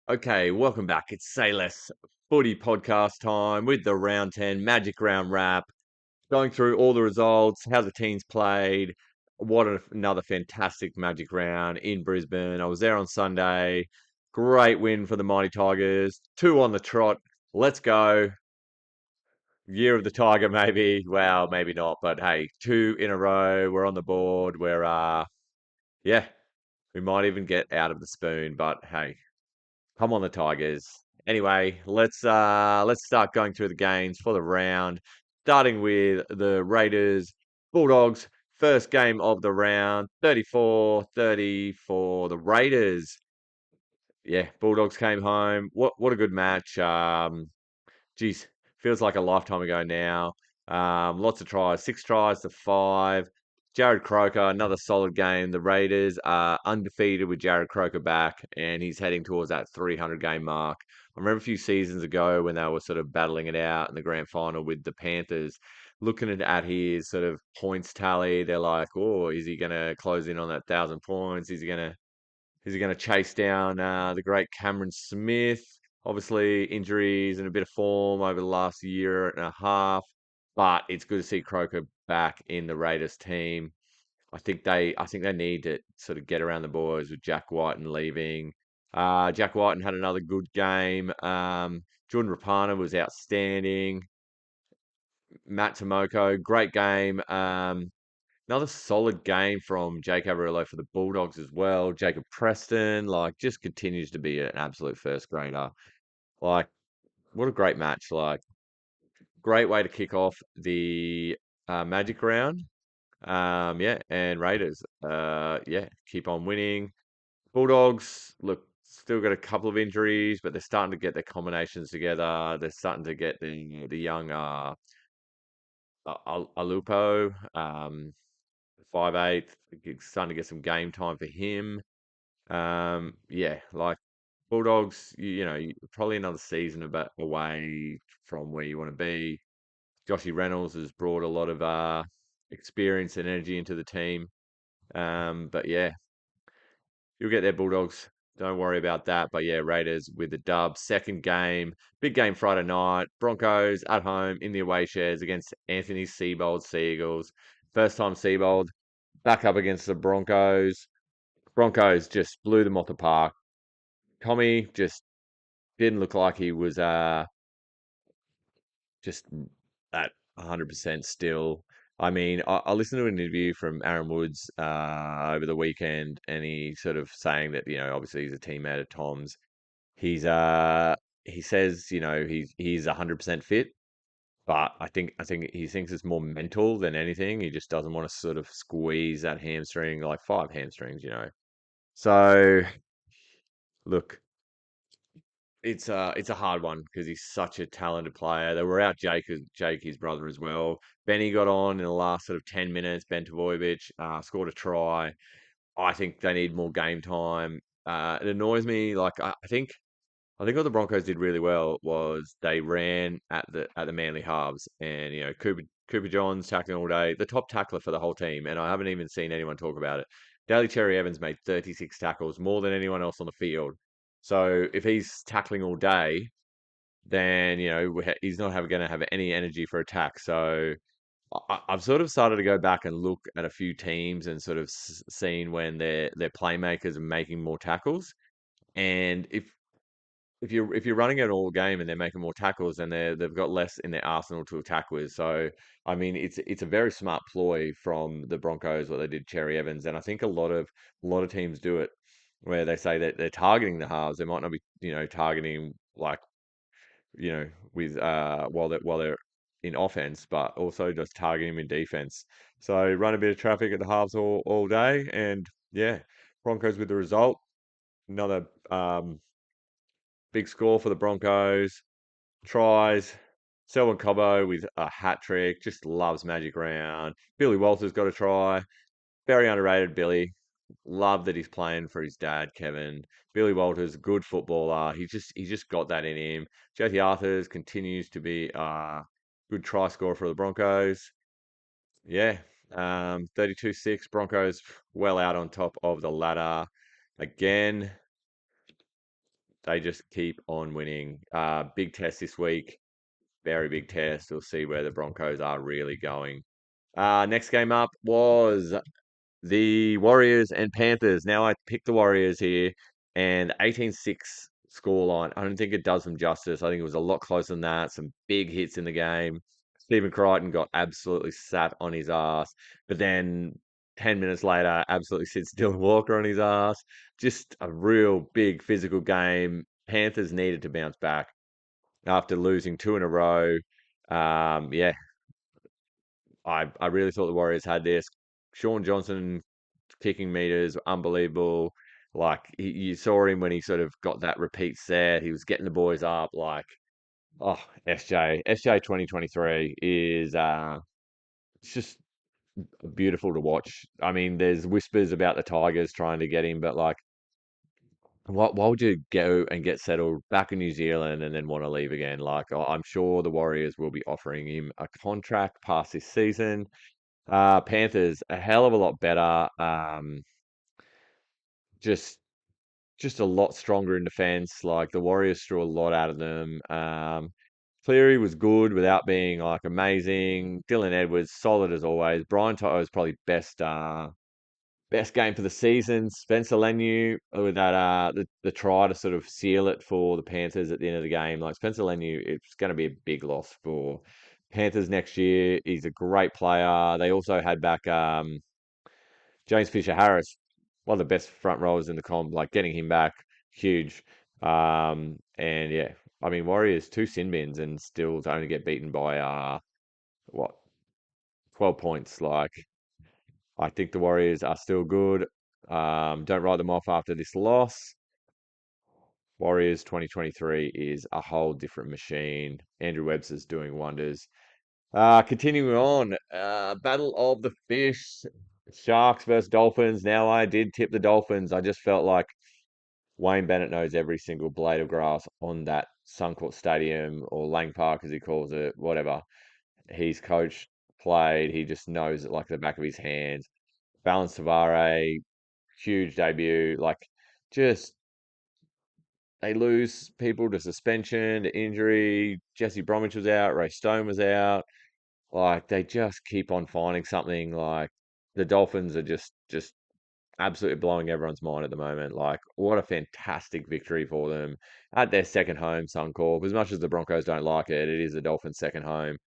Okay, welcome back. It's Say Less Footy podcast time with the round 10 Magic Round wrap, going through all the results, how the teams played. Another fantastic Magic Round in Brisbane. I was there on Sunday. Great win for the Mighty Tigers. Two on the trot. Let's go. Year of the Tiger, maybe. Well, maybe not. But hey, two in a row. We're on the board. Yeah, we might even get out of the spoon. But hey, come on, the Tigers. Anyway, let's start going through the games for the round, starting with the Raiders Bulldogs. First game of the round, 34-30 for the Raiders. Yeah, Bulldogs came home. What a good match. Geez, feels like a lifetime ago now. Lots of tries, 6 tries to 5. Jared Croker, another solid game. The Raiders are undefeated with Jared Croker back, and he's heading towards that 300 game mark. I remember a few seasons ago when they were sort of battling it out in the grand final with the Panthers, looking at his sort of points tally. They're like, oh, is he going to close in on that 1,000 points? Is he going to chase down the great Cameron Smith? Obviously, injuries and a bit of form over the last year and a half, but it's good to see Croker back in the Raiders team. I think they need to sort of get around the boys with Jack Whiten leaving. Jack Whiten had another good game. Jordan Rapana was outstanding. Matt Tomoko, great game. Another solid game from Jake Averillo for the Bulldogs as well. Jacob Preston, just continues to be an absolute first grader. Like, what a great match. Like, great way to kick off the Magic round. Yeah, and Raiders, yeah, keep on winning. Bulldogs, look, still got a couple of injuries, but they're starting to get their combinations together. They're starting to get the young Alupo, 5'8", starting to get some game time for him. Yeah, like Bulldogs, probably another season away from where you want to be. Joshy Reynolds has brought a lot of experience and energy into the team. But yeah, you'll get there, Bulldogs. Don't worry about that. But yeah, Raiders with the dub. Second game, big game Friday night. Broncos at home in the away shares against Anthony Seibold Seagulls. First time Seibold back up against the Broncos. Broncos just blew them off the park. Tommy just didn't look like he was just at 100% still. I mean, I listened to an interview from Aaron Woods over the weekend, and he sort of saying that obviously he's a teammate of Tom's. He's he says he's 100% fit, but I think he thinks it's more mental than anything. He just doesn't want to sort of squeeze that hamstring like 5 hamstrings. So look, it's a hard one because he's such a talented player. They were out Jake, his brother as well. Benny got on in the last sort of 10 minutes. Ben Tavoyevich scored a try. I think they need more game time. It annoys me. I think what the Broncos did really well was they ran at the Manly halves, and Cooper Johns tackling all day, the top tackler for the whole team, and I haven't even seen anyone talk about it. Daly Cherry Evans made 36 tackles, more than anyone else on the field. So if he's tackling all day, then he's not going to have any energy for attack. So I've sort of started to go back and look at a few teams and sort of seen when their playmakers are making more tackles, and if you're running it all game and they're making more tackles, then they've got less in their arsenal to attack with. So I mean, it's a very smart ploy from the Broncos what they did Cherry Evans, and I think a lot of teams do it where they say that they're targeting the halves. They might not be targeting like with while they're in offense, but also just targeting him in defense. So run a bit of traffic at the halves all day, and yeah, Broncos with the result. Another big score for the Broncos. Tries. Selwyn Cobbo with a hat trick. Just loves Magic Round. Billy Walters got a try. Very underrated, Billy. Love that he's playing for his dad, Kevin. Billy Walters, good footballer. He just got that in him. Jesse Arthurs continues to be a good try scorer for the Broncos. Yeah. 32-6. Broncos well out on top of the ladder. Again, they just keep on winning. Big test this week, very big test. We'll see where the Broncos are really going. Next game up was the Warriors and Panthers. Now I picked the Warriors here, and 18-6 scoreline. I don't think it does them justice. I think it was a lot closer than that. Some big hits in the game. Stephen Crichton got absolutely sat on his ass, but then 10 minutes later, absolutely sits Dylan Walker on his ass. Just a real big physical game. Panthers needed to bounce back after losing two in a row. Yeah, I really thought the Warriors had this. Sean Johnson kicking meters, unbelievable. Like you saw him when he sort of got that repeat set. He was getting the boys up. Like, oh, SJ 2023 is it's just beautiful to watch. I mean, there's whispers about the Tigers trying to get him, but like, why would you go and get settled back in New Zealand and then want to leave again? Like, I'm sure the Warriors will be offering him a contract past this season. Panthers a hell of a lot better. Just just a lot stronger in defense. Like the Warriors threw a lot out of them. Cleary was good without being like amazing. Dylan Edwards solid as always. Brian To'o's probably best game for the season. Spencer Leniu with that the try to sort of seal it for the Panthers at the end of the game. Like Spencer Leniu, it's going to be a big loss for Panthers next year. He's a great player. They also had back James Fisher Harris, one of the best front rowers in the comp. Like getting him back, huge. And yeah, I mean Warriors two sin bins and still to only get beaten by what 12 points. Like I think the Warriors are still good. Don't write them off after this loss. Warriors 2023 is a whole different machine. Andrew Webster's doing wonders. Continuing on, Battle of the Fish, Sharks versus Dolphins. Now I did tip the Dolphins. I just felt like Wayne Bennett knows every single blade of grass on that Suncorp Stadium or Lang Park as he calls it, whatever. He's coached, played. He just knows it like the back of his hand. Balance Tavare, huge debut. Like, just they lose people to suspension, to injury. Jesse Bromwich was out. Ray Stone was out. Like, they just keep on finding something. Like, the Dolphins are just absolutely blowing everyone's mind at the moment. Like, what a fantastic victory for them at their second home, Suncorp. As much as the Broncos don't like it, it is the Dolphins' second home.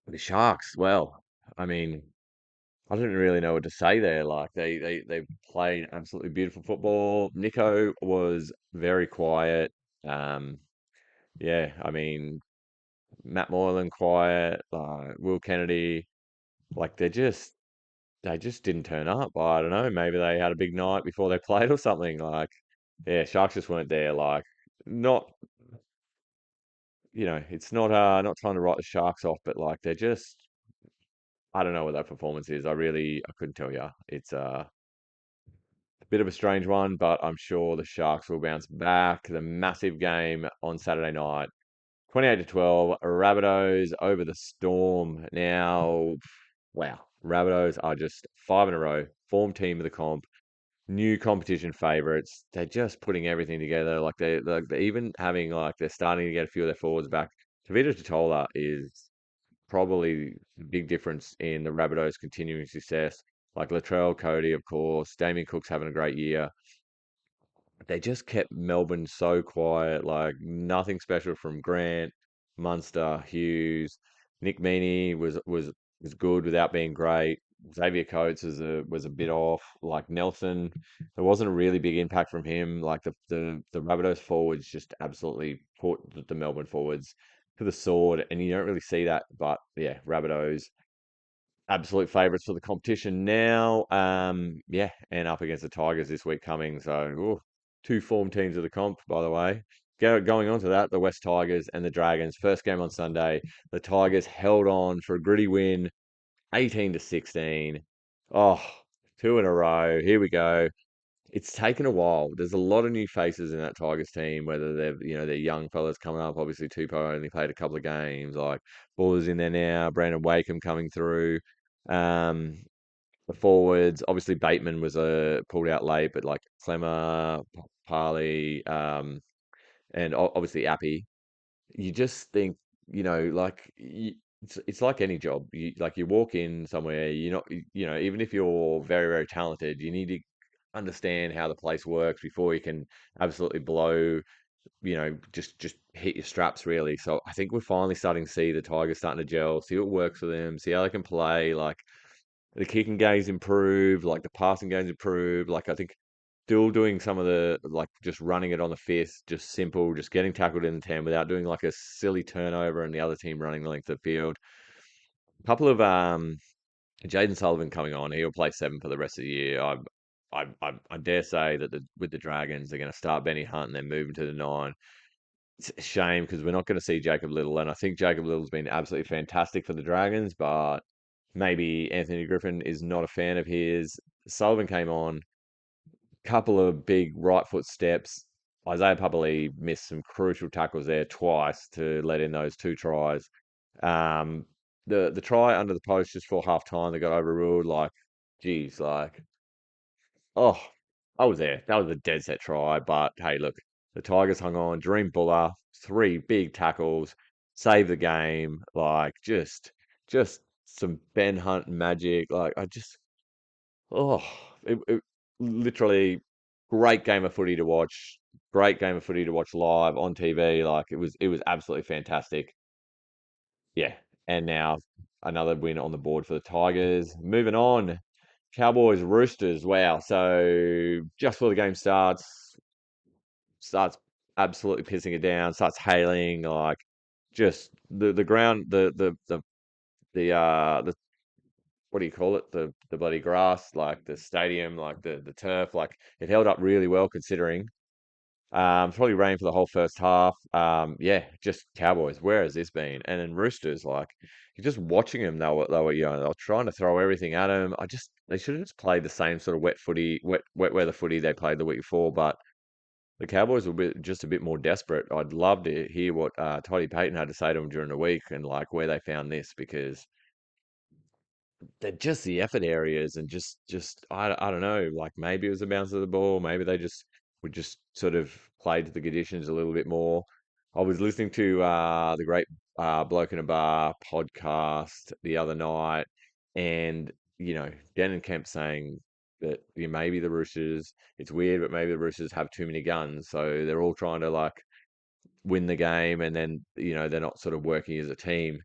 The Sharks, well, I mean, I don't really know what to say there. Like they played absolutely beautiful football. Nico was very quiet. Um, yeah, I mean Matt Moylan quiet. Will Kennedy, like they just didn't turn up. I don't know. Maybe they had a big night before they played or something. Like yeah, Sharks just weren't there. Like not it's not trying to write the Sharks off, but like they're just I don't know what that performance is. I couldn't tell you. It's a bit of a strange one, but I'm sure the Sharks will bounce back. The massive game on Saturday night, 28 to 12, Rabbitohs over the Storm. Now, wow, Rabbitohs are just five in a row, form team of the comp, new competition favourites. They're just putting everything together. Like they're even having like they're starting to get a few of their forwards back. Tavita Totola is probably the big difference in the Rabbitohs' continuing success. Like Latrell Cody, of course, Damien Cook's having a great year. They just kept Melbourne so quiet, like nothing special from Grant, Munster, Hughes. Nick Meaney was good without being great. Xavier Coates was a bit off. Like Nelson, there wasn't a really big impact from him. Like the Rabbitohs forwards just absolutely put the Melbourne forwards to the sword, and you don't really see that. But yeah, Rabbitohs absolute favourites for the competition now. Yeah, and up against the Tigers this week coming. So, ooh, two form teams of the comp, by the way. Going on to that, the West Tigers and the Dragons. First game on Sunday, the Tigers held on for a gritty win, 18 to 16. Oh, two in a row. Here we go. It's taken a while. There's a lot of new faces in that Tigers team, whether they're young fellas coming up. Obviously, Tupou only played a couple of games. Like Buller's in there now. Brandon Wakeham coming through. Um, the forwards. Obviously, Bateman was pulled out late, but like Clemmer, Parley, and obviously Appy. You just think, like it's like any job. You walk in somewhere, you're not, even if you're very, very talented, you need to understand how the place works before you can absolutely blow, just hit your straps really. So I think we're finally starting to see the Tigers starting to gel, see what works for them, see how they can play. Like the kicking game's improved, like the passing game's improved. Like I think still doing some of the like just running it on the fifth, just simple, just getting tackled in the 10 without doing like a silly turnover and the other team running the length of the field. A couple of Jaden Sullivan coming on, he'll play seven for the rest of the year. I dare say that with the Dragons, they're going to start Benny Hunt and then move into the nine. It's a shame because we're not going to see Jacob Little, and I think Jacob Little's been absolutely fantastic for the Dragons, but maybe Anthony Griffin is not a fan of his. Sullivan came on, couple of big right foot steps. Isaiah Papali missed some crucial tackles there twice to let in those two tries. Um, the try under the post just for half time that got overruled, like, geez, like, oh, I was there. That was a dead set try. But hey, look, the Tigers hung on. Dream Buller, three big tackles, saved the game. Like, just some Ben Hunt magic. Like, oh, it literally great game of footy to watch. Great game of footy to watch live on TV. Like it was absolutely fantastic. Yeah. And now another win on the board for the Tigers. Moving on. Cowboys Roosters. Wow. So just before the game starts absolutely pissing it down, starts hailing, like just the ground the what do you call it? The bloody grass, like the stadium, like the turf, like it held up really well considering. Probably rained for the whole first half. Yeah, just Cowboys. Where has this been? And then Roosters, like you're just watching them. They were they were trying to throw everything at them. They should have just played the same sort of wet weather footy they played the week before. But the Cowboys were just a bit more desperate. I'd love to hear what Toddy Payton had to say to them during the week and like where they found this because they're just the effort areas and just I don't know, like maybe it was the bounce of the ball, maybe they just would just sort of play to the conditions a little bit more. I was listening to the great Bloke in a Bar podcast the other night, and Dan and Kemp saying that maybe the Roosters, it's weird, but maybe the Roosters have too many guns, so they're all trying to like win the game, and then they're not sort of working as a team.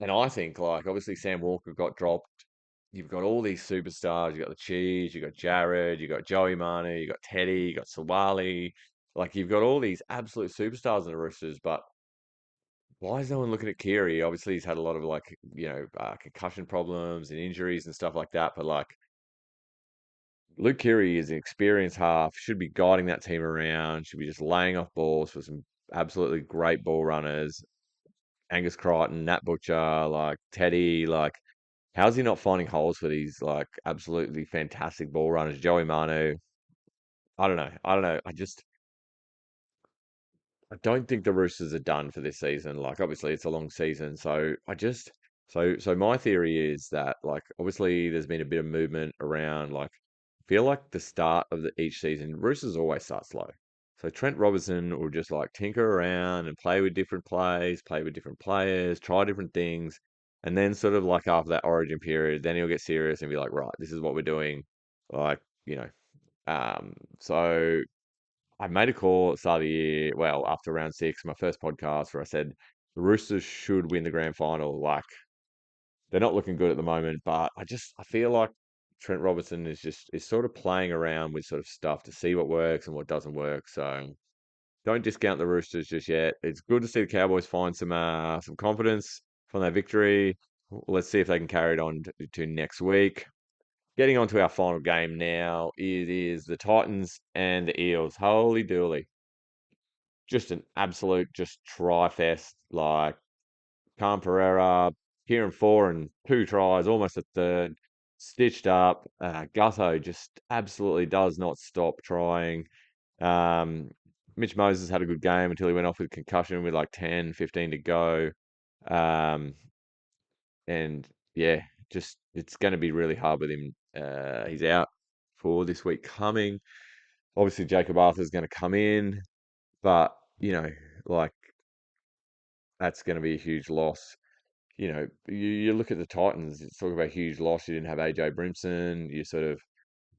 And I think, like, obviously Sam Walker got dropped. You've got all these superstars. You got the Cheese. You got Jared. You got Joey Manu. You got Teddy. You got Sawali. Like, you've got all these absolute superstars in the Roosters. But why is no one looking at Kiri? Obviously, he's had a lot of like, concussion problems and injuries and stuff like that. But like, Luke Keary is an experienced half. Should be guiding that team around. Should be just laying off balls for some absolutely great ball runners. Angus Crichton, Nat Butcher, like Teddy, like how's he not finding holes for these like absolutely fantastic ball runners? Joey Manu. I don't know. I don't know. I don't think the Roosters are done for this season. Like obviously it's a long season, so so my theory is that like obviously there's been a bit of movement around. Like feel like the start of each season, Roosters always start slow. So Trent Robinson will just like tinker around and play with different plays, play with different players, try different things, and then sort of like after that origin period, then he'll get serious and be like, right, this is what we're doing. Like you know, so I made a call at the start of the year, well, after round six, my first podcast, where I said the Roosters should win the grand final. Like they're not looking good at the moment, but I feel like Trent Robertson is sort of playing around with sort of stuff to see what works and what doesn't work. So don't discount the Roosters just yet. It's good to see the Cowboys find some confidence from their victory. Let's see if they can carry it on to next week. Getting on to our final game now, it is the Titans and the Eels. Holy dooly. Just an absolute just try fest. Like Khan Pereira, Kieran four and two tries, almost a third, stitched up. Gutho just absolutely does not stop trying. Um, Mitch Moses had a good game until he went off with concussion with like 10, 15 to go. Um, and yeah, just it's going to be really hard with him He's out for this week coming. Obviously, Jacob Arthur's going to come in, but like that's going to be a huge loss. You look at the Titans. It's talk about a huge loss. You didn't have AJ Brimson.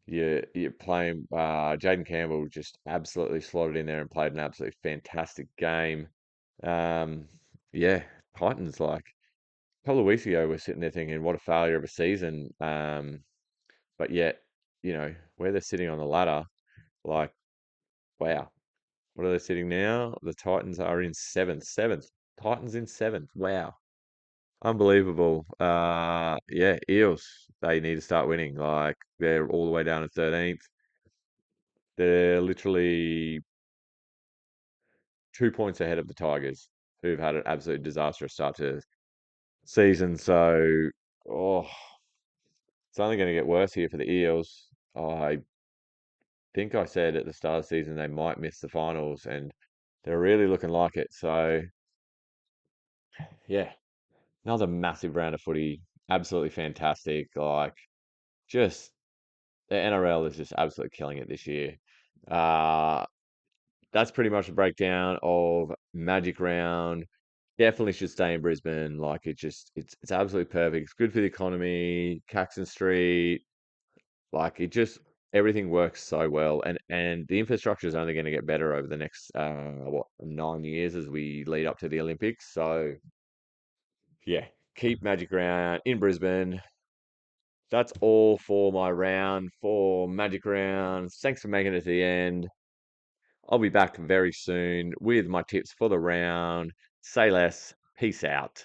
You're playing. Jaden Campbell just absolutely slotted in there and played an absolutely fantastic game. Um, yeah, Titans like a couple of weeks ago we're sitting there thinking what a failure of a season. But yet where they're sitting on the ladder, like wow, what are they sitting now? The Titans are in seventh. Titans in seventh. Wow. Unbelievable. Yeah, Eels, they need to start winning. Like they're all the way down to 13th. They're literally 2 points ahead of the Tigers, who've had an absolute disastrous start to the season. So, oh, it's only going to get worse here for the Eels. I think I said at the start of the season they might miss the finals, and they're really looking like it. So, yeah, another massive round of footy. Absolutely fantastic. Like, just the NRL is just absolutely killing it this year. Uh, that's pretty much a breakdown of Magic Round. Definitely should stay in Brisbane. Like it's absolutely perfect. It's good for the economy. Caxton Street, like it just everything works so well, and the infrastructure is only going to get better over the next 9 years as we lead up to the Olympics. So yeah, keep Magic Round in Brisbane. That's all for my round for Magic Round. Thanks for making it to the end. I'll be back very soon with my tips for the round. Say less. Peace out.